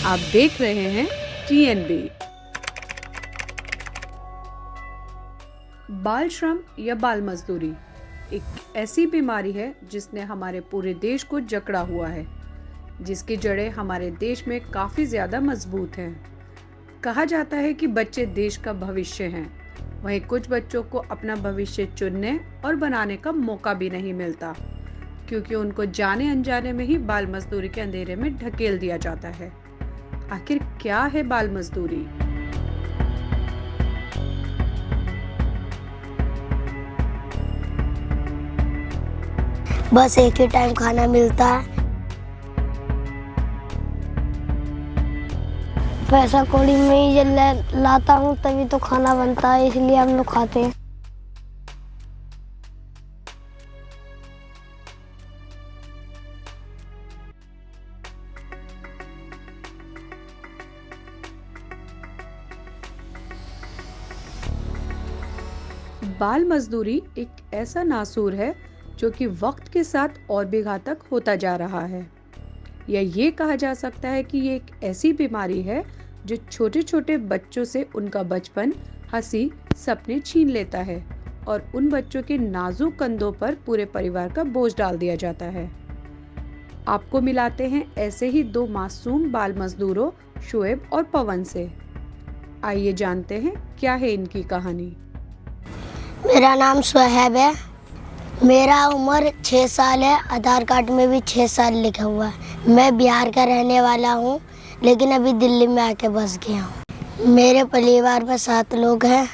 आप देख रहे हैं TNB। बाल श्रम या बाल मजदूरी एक ऐसी बीमारी है जिसने हमारे पूरे देश को जकड़ा हुआ है, जिसकी जड़ें हमारे देश में काफी ज्यादा मजबूत हैं। कहा जाता है कि बच्चे देश का भविष्य हैं, वहीं कुछ बच्चों को अपना भविष्य चुनने और बनाने का मौका भी नहीं मिलता, क्योंकि उनको जाने अनजाने में ही बाल मजदूरी के अंधेरे में ढकेल दिया जाता है। आखिर क्या है बाल मजदूरी? बस एक ही टाइम खाना मिलता है। पैसा कौड़ी में ही जब लाता हूँ तभी तो खाना बनता है, इसलिए हम लोग खाते हैं। बाल मजदूरी एक ऐसा नासूर है जो कि वक्त के साथ और भी घातक होता जा रहा है, या ये कहा जा सकता है कि ये एक ऐसी बीमारी है जो छोटे छोटे बच्चों से उनका बचपन, हंसी, सपने छीन लेता है और उन बच्चों के नाजुक कंधों पर पूरे परिवार का बोझ डाल दिया जाता है। आपको मिलाते हैं ऐसे ही दो मासूम बाल मजदूरों, शोएब और पवन से। आइए जानते हैं क्या है इनकी कहानी। मेरा नाम शोएब है। मेरा उम्र 6 साल है। आधार कार्ड में भी 6 साल लिखा हुआ है। मैं बिहार का रहने वाला हूँ, लेकिन अभी दिल्ली में आके बस गया हूँ। मेरे परिवार में 7 लोग हैं।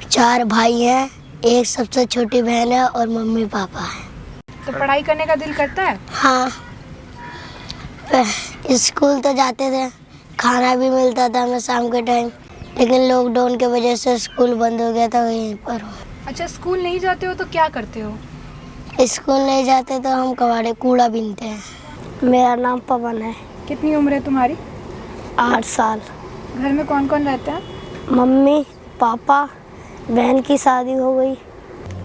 4 भाई हैं, एक सबसे छोटी बहन है और मम्मी पापा हैं। तो पढ़ाई करने का दिल करता है? हाँ, स्कूल तो जाते थे, खाना भी मिलता था हमें शाम के टाइम, लेकिन लॉकडाउन की वजह से स्कूल बंद हो गया था, वहीं पर हूँ। अच्छा, स्कूल नहीं जाते हो तो क्या करते हो? स्कूल नहीं जाते तो हम कबाड़े कूड़ा बीनते हैं। मेरा नाम पवन है। कितनी उम्र है तुम्हारी? 8 साल। घर में कौन कौन रहता है? मम्मी, पापा, बहन की शादी हो गई।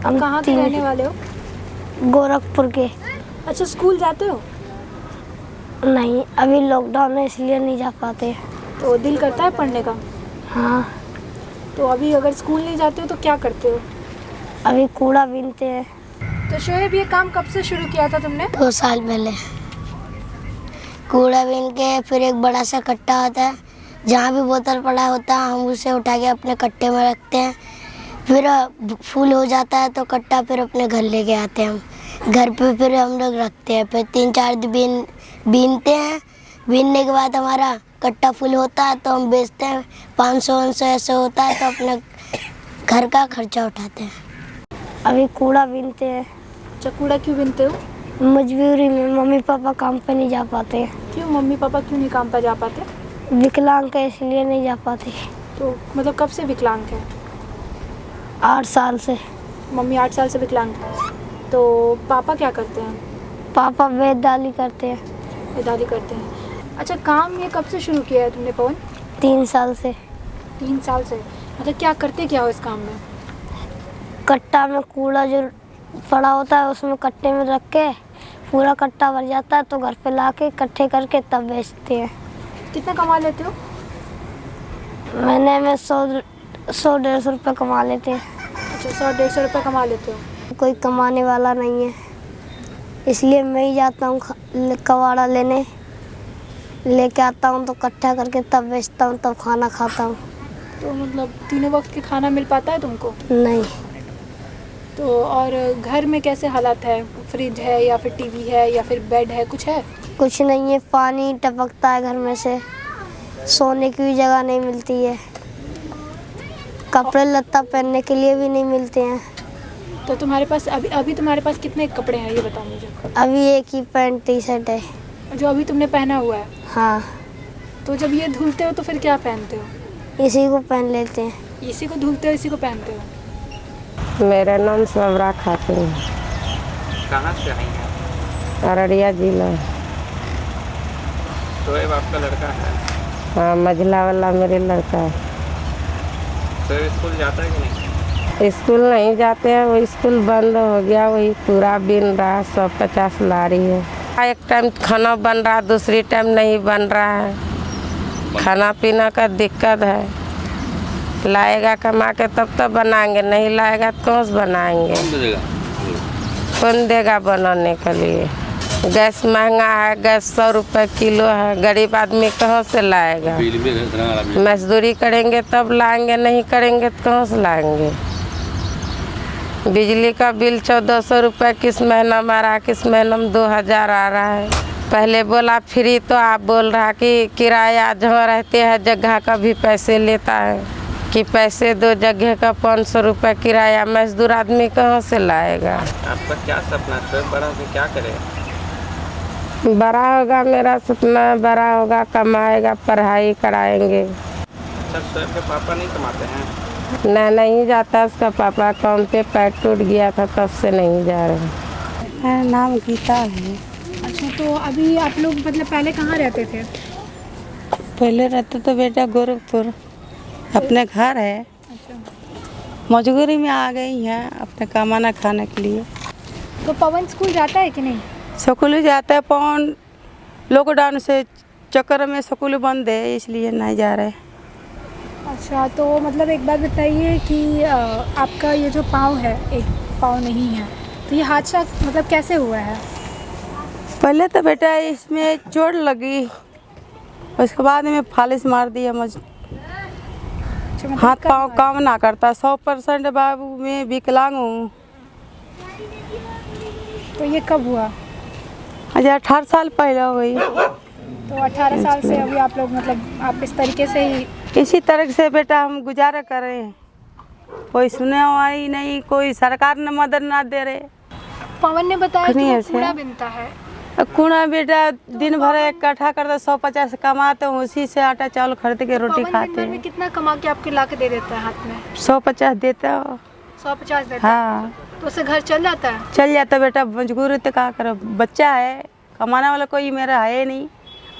हम कहाँ के रहने वाले हो? गोरखपुर के। अच्छा, स्कूल जाते हो? नहीं, अभी लॉकडाउन है इसलिए नहीं जा पाते। तो दिल करता है पढ़ने का? हाँ। तो अभी अगर स्कूल नहीं जाते हो तो क्या करते हो? अभी कूड़ा बीनते हैं। तो शोएब, ये काम कब से शुरू किया था तुमने? 2 साल पहले। कूड़ा बीन के फिर एक बड़ा सा कट्टा होता है, जहाँ भी बोतल पड़ा होता है हम उसे उठा के अपने कट्टे में रखते हैं। फिर फुल हो जाता है तो कट्टा फिर अपने घर लेके आते हैं हम। घर पे फिर हम लोग रखते हैं। फिर 3-4 दिन बीनते हैं। बीनने के बाद हमारा कट्टा फुल होता है तो हम बेचते हैं। 500-500 ऐसे होता है तो अपने घर का खर्चा उठाते हैं। अभी कूड़ा बीनते हैं। अच्छा, कूड़ा क्यों बीनते हो? मजबूरी में, मम्मी पापा काम पे नहीं जा पाते। क्यों मम्मी पापा क्यों नहीं काम पर जा पाते? विकलांग है इसलिए नहीं जा पाते। तो मतलब कब से विकलांग है? 8 साल से। मम्मी 8 साल से विकलांग है। तो पापा क्या करते हैं? पापा वेदाली करते हैं। वेदाली करते हैं। अच्छा, काम ये कब से शुरू किया है तुमने पवन? 3 साल से। 3 साल से। मतलब क्या करते क्या हो इस काम में? कट्टा में कूड़ा जो पड़ा होता है उसमें कट्टे में रख के पूरा कट्टा भर जाता है तो घर पे लाके इकट्ठे करके तब बेचते हैं। कितना कमा लेते हो? महीने में 100-150 रुपये कमा लेते हैं। अच्छा, 100-150 रुपये कमा लेते हो। कोई कमाने वाला नहीं है, इसलिए मैं ही जाता हूँ कबाड़ा लेके आता हूँ तो इकट्ठा करके तब बेचता हूँ, तब खाना खाता हूँ। तो मतलब तीनों वक्त के खाना मिल पाता है तुमको? नहीं। तो और घर में कैसे हालात है? फ्रिज है या फिर टीवी है या फिर बेड है, कुछ है? कुछ नहीं है, पानी टपकता है घर में से, सोने की भी जगह नहीं मिलती है, कपड़े लत्ता पहनने के लिए भी नहीं मिलते हैं। तो तुम्हारे पास अभी तुम्हारे पास कितने कपड़े हैं ये बताओ मुझे। अभी एक ही पैंट टी शर्ट है जो अभी तुमने पहना हुआ है? हाँ। तो जब ये धुलते हो तो फिर क्या पहनते हो? इसी को पहन लेते हैं। इसी को धुलते हो, इसी को पहनते हो? मेरा नाम सबरा खातून है। कहाँ से आई हैं? अररिया जिला। शोएब आपका लड़का है? हाँ, मझला वाला मेरे लड़का है। शोएब स्कूल जाता है कि नहीं? स्कूल नहीं जाते हैं, वो स्कूल बंद हो गया, वही पूरा बिन रहा। 150 ला रही है। एक टाइम खाना बन रहा, दूसरी टाइम नहीं बन रहा है। खाना पीना का दिक्कत है। लाएगा कमा के तब तो बनाएंगे, नहीं लाएगा तो कौन से बनाएंगे? कौन देगा बनाने के लिए? गैस महंगा है, गैस 100 रुपये किलो है, गरीब आदमी कहाँ से लाएगा? मजदूरी करेंगे तब लाएंगे, नहीं करेंगे तो कहाँ से लाएंगे? बिजली का बिल 1400 रुपये किस महीना में आ रहा है, किस महीना में 2000 आ रहा है। पहले बोला फ्री, तो आप बोल रहा कि किराया जहाँ रहते हैं जगह का भी पैसे लेता है, कि पैसे दो जगह का 500 रुपये किराया। मजदूर आदमी कहाँ से लाएगा? आपका क्या सपना है? बड़ा होकर क्या करेगा? बड़ा होगा, मेरा सपना बड़ा होगा, कमाएगा, पढ़ाई कराएंगे। अच्छा, स्वयं के पापा नहीं कमाते हैं? नहीं जाता उसका पापा, काम पे पैर टूट गया था, तब से नहीं जा रहे। मेरा नाम गीता है। अच्छा, तो अभी आप लोग मतलब पहले कहाँ रहते थे? पहले रहते तो बेटा गोरखपुर, अपने घर है। अच्छा, मजबूरी में आ गई हैं अपने कमाना खाने के लिए। तो पवन स्कूल जाता है कि नहीं? स्कूल जाता है, पवन लॉकडाउन से चक्कर में स्कूल बंद है, इसलिए नहीं जा रहे। अच्छा, तो मतलब एक बात बताइए कि आपका ये जो पाँव है, एक पाँव नहीं है, तो ये हादसा मतलब कैसे हुआ है? पहले तो बेटा इसमें चोट लगी, उसके बाद में फालिश मार दिया। अच्छा, मतलब हाथ कब पाँव हुआ? काम ना करता, 100% बाबू में विकलांग हूँ। तो ये कब हुआ? आज 18 साल पहले हुई। तो 18 साल से अभी आप लोग मतलब आप इस तरीके से ही इसी तरह से बेटा हम गुजारा कर रहे हैं, कोई सुने वाली नहीं, कोई सरकार ने मदद ना दे रहे। पवन ने बताया कि नहीं वो ऐसे। कूड़ा बिनता है। कूड़ा बेटा दिन भर इकट्ठा करते 150 कमाते हैं, उसी से आटा चावल खरीद के रोटी पवन दिन खाते भर में हैं। कितना कमा के आपके ला के दे देता है हाथ में? 150 देते हो? 150 देता है। हाँ, तो उससे घर चल जाता है? चल जाता बेटा, मजबूरी तो क्या करो, बच्चा है, कमाने वाला कोई मेरा है नहीं।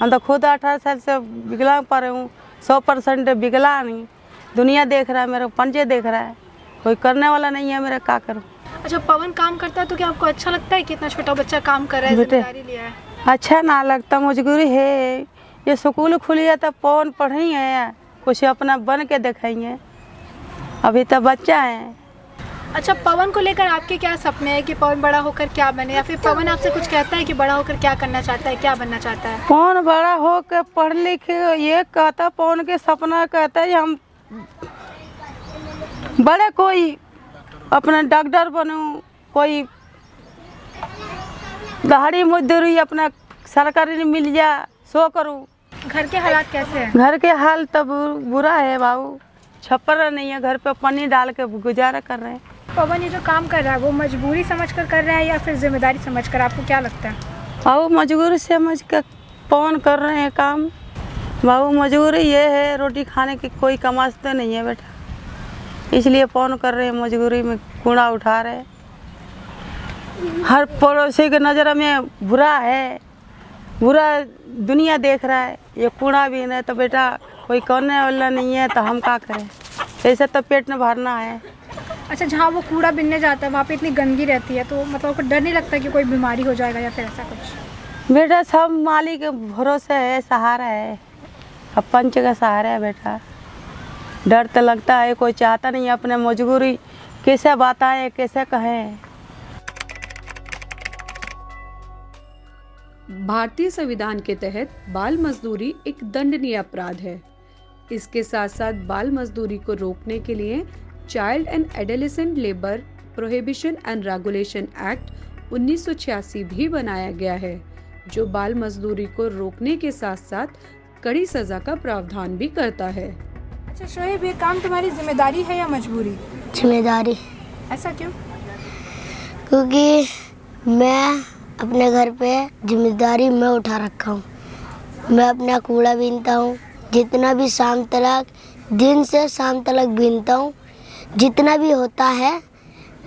हम तो खुद 18 साल से विकलांग पड़े हूँ, 100% विकलांग नहीं। दुनिया देख रहा है, मेरे पंजे देख रहा है, कोई करने वाला नहीं है, मेरा क्या करूँ? अच्छा, पवन काम करता है तो क्या आपको अच्छा लगता है कि इतना छोटा बच्चा काम कर रहा है, बेटे, जिम्मेदारी लिया है? अच्छा ना लगता, मजबूरी है। ये स्कूल खुली है तो पवन पढ़ी है, कुछ अपना बन के दिखाएंगे, अभी तो बच्चा है। अच्छा, पवन को लेकर आपके क्या सपने हैं कि पवन बड़ा होकर क्या बने, या फिर पवन आपसे कुछ कहता है कि बड़ा होकर क्या करना चाहता है, क्या बनना चाहता है? पवन बड़ा हो के पढ़ लिख ये कहता, पवन के सपना कहता है हम बड़े कोई अपना डॉक्टर बनूं, कोई दिहाड़ी मजदूरी अपना सरकारी मिल जा, सो करूं। घर के हालात कैसे हैं? घर के हाल तब बुरा है बाबू, छप्पर नहीं है, घर पे पानी डाल के गुजारा कर रहे हैं। पवन ये जो काम कर रहा है वो मजबूरी समझकर कर रहा है या फिर जिम्मेदारी समझकर, आपको क्या लगता है? बाबू मजबूरी समझ के पवन कर रहे हैं काम। बाबू मजबूरी ये है, रोटी खाने की कोई कमाते नहीं है बेटा, इसलिए पवन कर रहे हैं, मजबूरी में कूड़ा उठा रहे हैं। हर पड़ोसी के नज़र में बुरा है, बुरा दुनिया देख रहा है। ये कूड़ा भी नहीं तो बेटा कोई करने वाला नहीं है, तो हम क्या करें? ऐसे तो पेट में भरना है। अच्छा, जहाँ वो कूड़ा बिनने जाता है वहाँ पे इतनी गंदगी रहती है, तो मतलब आपको डर नहीं लगता कि कोई बीमारी हो जाएगा या फिर ऐसा कुछ? बेटा सब मालिक के भरोसे है, सहारा है, अब पंच का सहारा है बेटा। डर तो लगता है, कोई चाहता नहीं है अपने मजबूरी कैसे बताएं, कैसे कहें। भारतीय संविधान के तहत बाल मजदूरी एक दंडनीय अपराध है। इसके साथ साथ बाल मजदूरी को रोकने के लिए child and adolescent labour prohibition and regulation act 1986 भी बनाया गया है, जो बाल मजदूरी को रोकने के साथ साथ कड़ी सजा का प्रावधान भी करता है। अच्छा शोएब, ये काम तुम्हारी जिम्मेदारी है या मजबूरी? जिम्मेदारी। ऐसा क्यों? क्योंकि मैं अपने घर पे जिम्मेदारी मैं उठा रखा हूँ। मैं अपना कूड़ा बीनता हूँ, जितना भी शाम तक, दिन से शाम तक बीनता हूँ। जितना भी होता है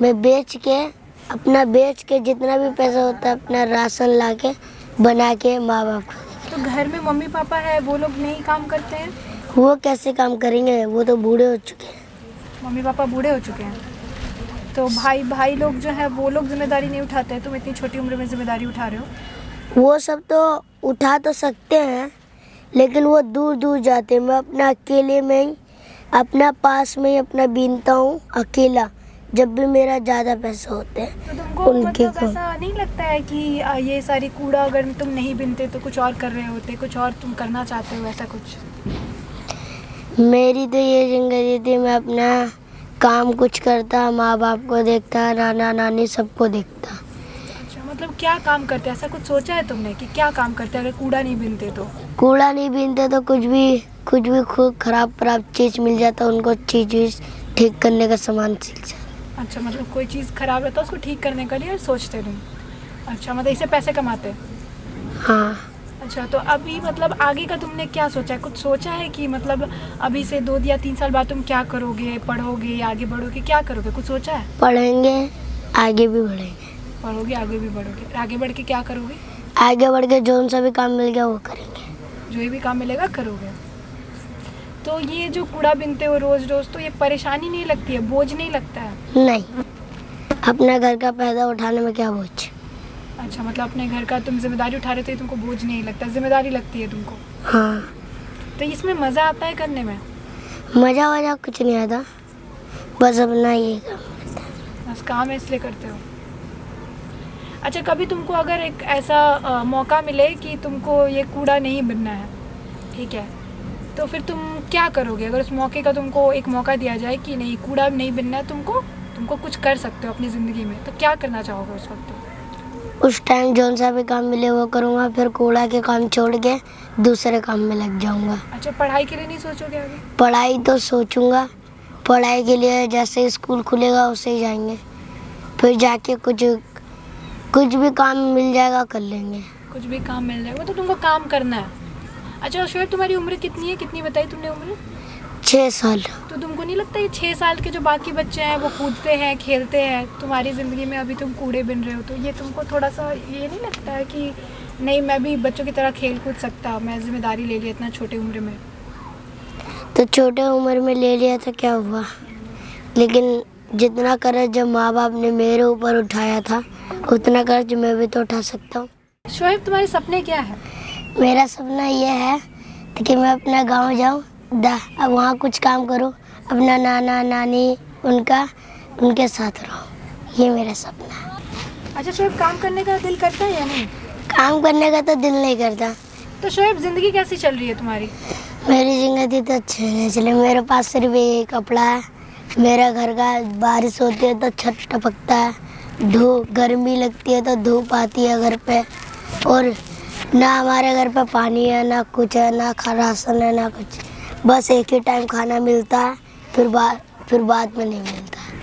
मैं बेच के जितना भी पैसा होता है अपना राशन ला के बना के माँ बाप को। तो घर में मम्मी पापा है, वो लोग नहीं काम करते हैं? वो कैसे काम करेंगे, वो तो बूढ़े हो चुके हैं। मम्मी पापा बूढ़े हो चुके हैं, तो भाई लोग जो है वो लोग जिम्मेदारी नहीं उठाते हैं। तुम इतनी छोटी उम्र में जिम्मेदारी उठा रहे हो। वो सब तो उठा तो सकते हैं, लेकिन वो दूर दूर जाते हैं। मैं अपना अकेले में ही अपना पास में ही अपना बीनता हूँ अकेला, जब भी मेरा ज़्यादा पैसा होते हैं। तो तुमको उनके मतलब ऐसा नहीं लगता है कि ये सारी कूड़ा अगर तुम नहीं बिनते तो कुछ और कर रहे होते, कुछ और तुम करना चाहते हो, ऐसा कुछ? मेरी तो ये ज़िंदगी थी, मैं अपना काम कुछ करता, माँ बाप को देखता, नाना नानी सबको देखता। अच्छा, मतलब क्या काम करते हैं, ऐसा कुछ सोचा है तुमने कि क्या काम करते हैं अगर कूड़ा नहीं बिनते तो? कूड़ा नहीं बीनते तो कुछ भी खूब खराब चीज़ मिल जाता, उनको अच्छी चीज़ ठीक करने का सामान सीख जाता। अच्छा, मतलब कोई चीज़ खराब रहता है उसको ठीक करने के लिए सोचते तुम? अच्छा, मतलब इससे पैसे कमाते? हाँ। अच्छा, तो अभी मतलब आगे का तुमने क्या सोचा है? कुछ सोचा है कि मतलब अभी से 2 या 3 साल बाद तुम क्या करोगे, पढ़ोगे, आगे बढ़ोगे, क्या करोगे, कुछ सोचा है? पढ़ेंगे, आगे भी बढ़ेंगे। पढ़ोगे, आगे भी बढ़ोगे, आगे बढ़ के क्या करोगे? आगे बढ़ के जो सा भी काम मिल गया वो करेंगे। जो भी काम मिलेगा करोगे। तो ये जो कूड़ा बिनते हो रोज़ रोज़, तो ये परेशानी नहीं लगती है, बोझ नहीं लगता है? नहीं, अपना घर का पैसा उठाने में क्या बोझ। अच्छा, मतलब अपने घर का तुम जिम्मेदारी उठा रहे थे, तुमको बोझ नहीं लगता, जिम्मेदारी लगती है तुमको? हाँ। तो इसमें मज़ा आता है करने में? मज़ा वज़ा कुछ नहीं आता, बस अपना ये काम। बस काम है इसलिए करते हो। अच्छा, कभी तुमको अगर एक ऐसा मौका मिले कि तुमको ये कूड़ा नहीं बिनना है, ठीक है, तो फिर तुम क्या करोगे? अगर उस मौके का तुमको एक मौका दिया जाए कि नहीं कूड़ा नहीं बिनना है तुमको कुछ कर सकते हो अपनी ज़िंदगी में, तो क्या करना चाहोगे उस वक्त? उस टाइम जो सा भी काम मिले वो करूँगा, फिर कूड़ा के काम छोड़ के दूसरे काम में लग जाऊँगा। अच्छा, पढ़ाई के लिए नहीं सोचोगे आगे? पढ़ाई तो सोचूंगा, पढ़ाई के लिए जैसे स्कूल खुलेगा उसे ही जाएंगे, फिर जाके कुछ भी काम मिल जाएगा कर लेंगे। कुछ भी काम मिल जाएगा, तो तुमको काम करना है। अच्छा शोएब, तुम्हारी उम्र कितनी है, कितनी बताई तुमने उम्र? 6 साल। तो तुमको नहीं लगता ये 6 साल के जो बाकी बच्चे हैं वो कूदते हैं, खेलते हैं, तुम्हारी ज़िंदगी में अभी तुम कूड़े बिन रहे हो, तो ये तुमको थोड़ा सा ये नहीं लगता है कि नहीं मैं भी बच्चों की तरह खेल कूद सकता, मैं जिम्मेदारी ले लिया इतना छोटे उम्र में? तो छोटे उम्र में ले लिया तो क्या हुआ, लेकिन जितना कर्ज जब माँ बाप ने मेरे ऊपर उठाया था उतना कर्ज मैं भी तो उठा सकता हूँ। शोएब, तुम्हारे सपने क्या है? मेरा सपना ये है कि मैं अपना गांव जाऊँ, अब वहाँ कुछ काम करूँ, अपना नाना नानी उनके साथ रहूँ, ये मेरा सपना है। अच्छा शोएब, काम करने का दिल करता है या नहीं? काम करने का तो दिल नहीं करता। तो शोएब, ज़िंदगी कैसी चल रही है तुम्हारी? मेरी ज़िंदगी तो अच्छी नहीं चले, मेरे पास सिर्फ एक कपड़ा है, मेरा घर का बारिश होती है तो छत टपकता है, धूप गर्मी लगती है तो धूप आती है घर पे, और ना हमारे घर पे पानी है, ना कुछ है, ना राशन है, ना कुछ, बस एक ही टाइम खाना मिलता है, फिर बाद में नहीं मिलता है,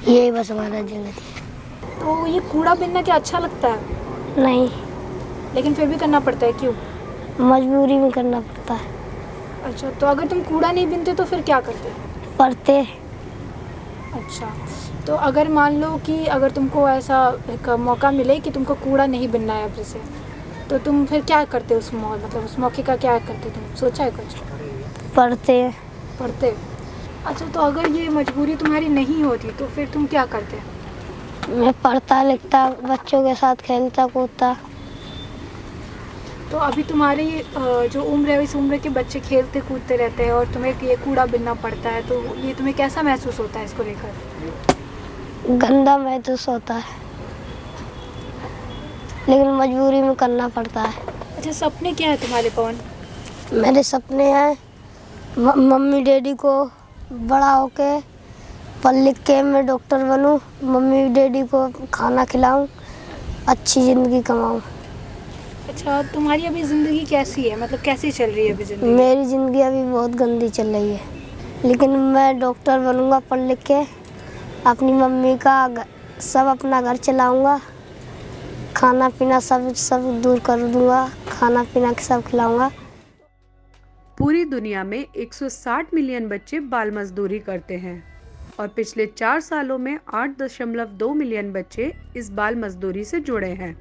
यही बस हमारा ज़िंदगी है। तो ये कूड़ा बिनना क्या अच्छा लगता है? नहीं, लेकिन फिर भी करना पड़ता है, क्यों? मजबूरी में करना पड़ता है। अच्छा, तो अगर तुम कूड़ा नहीं बिनते तो फिर क्या करते? पढ़ते। अच्छा, तो अगर मान लो कि अगर तुमको ऐसा एक मौका मिले कि तुमको कूड़ा नहीं बिनना है अब से, तो तुम फिर क्या करते उस मतलब उस मौके का क्या करते, तुम सोचा है कुछ? पढ़ते। अच्छा, तो अगर ये मजबूरी तुम्हारी नहीं होती तो फिर तुम क्या करते? मैं पढ़ता लिखता, बच्चों के साथ खेलता कूदता। तो अभी तुम्हारी जो उम्र है इस उम्र के बच्चे खेलते कूदते रहते हैं और तुम्हें ये कूड़ा बिनना पड़ता है, तो ये तुम्हें कैसा महसूस होता है इसको लेकर? गंदा महसूस होता है, लेकिन मजबूरी में करना पड़ता है। अच्छा, सपने क्या है तुम्हारे पवन? मेरे सपने हैं मम्मी डैडी को बड़ा होके पढ़ लिख के मैं डॉक्टर बनूं, मम्मी डैडी को खाना खिलाऊं, अच्छी ज़िंदगी कमाऊं। अच्छा, तुम्हारी अभी ज़िंदगी कैसी है, मतलब कैसी चल रही है अभी ज़िंदगी? मेरी ज़िंदगी अभी बहुत गंदी चल रही है, लेकिन मैं डॉक्टर बनूंगा पढ़ लिख के, अपनी मम्मी का सब अपना घर चलाऊंगा, खाना पीना सब दूर कर दूंगा, खाना पीना सब खिलाऊंगा। पूरी दुनिया में 160 मिलियन बच्चे बाल मजदूरी करते हैं और पिछले 4 सालों में 8.2 मिलियन बच्चे इस बाल मजदूरी से जुड़े हैं।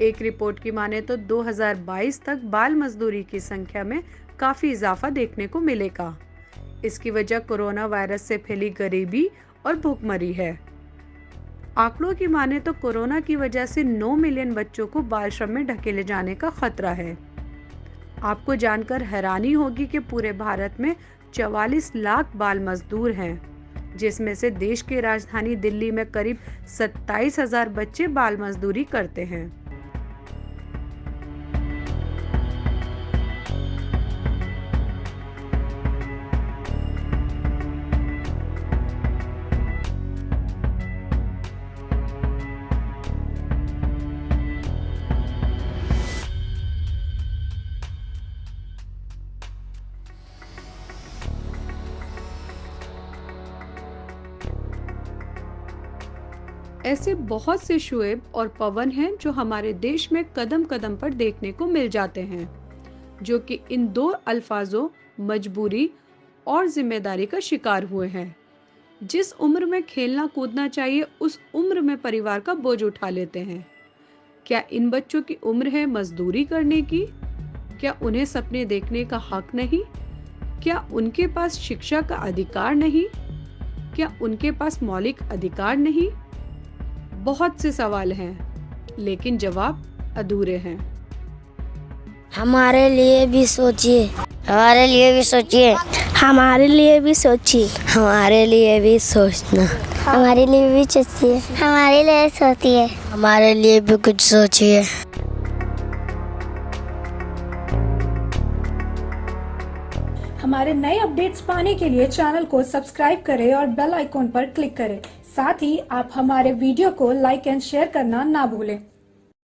एक रिपोर्ट की माने तो 2022 तक बाल मजदूरी की संख्या में काफी इजाफा देखने को मिलेगा। इसकी वजह कोरोना वायरस से फैली गरीबी और भूखमरी है। आंकड़ों की माने तो कोरोना की वजह से 9 मिलियन बच्चों को बाल श्रम में ढकेले जाने का खतरा है। आपको जानकर हैरानी होगी कि पूरे भारत में 44 लाख बाल मजदूर हैं, जिसमें से देश की राजधानी दिल्ली में करीब 27,000 बच्चे बाल मजदूरी करते हैं। ऐसे बहुत से शुएब और पवन हैं जो हमारे देश में कदम कदम पर देखने को मिल जाते हैं, जो कि इन दो अल्फाजों मजबूरी और जिम्मेदारी का शिकार हुए हैं। जिस उम्र में खेलना कूदना चाहिए उस उम्र में परिवार का बोझ उठा लेते हैं। क्या इन बच्चों की उम्र है मजदूरी करने की? क्या उन्हें सपने देखने का हक नहीं? क्या उनके पास शिक्षा का अधिकार नहीं? क्या उनके पास मौलिक अधिकार नहीं? बहुत से सवाल हैं, लेकिन जवाब अधूरे हैं। हमारे लिए भी सोचिए, हमारे लिए भी सोचिए, हमारे लिए भी सोचिए, हमारे लिए भी सोचना, हमारे लिए भी सोचिए, हमारे लिए सोचिए, हमारे लिए भी कुछ सोचिए। हमारे नए अपडेट्स पाने के लिए चैनल को सब्सक्राइब करें और बेल आइकॉन पर क्लिक करें। साथ ही आप हमारे वीडियो को लाइक एंड शेयर करना ना भूलें।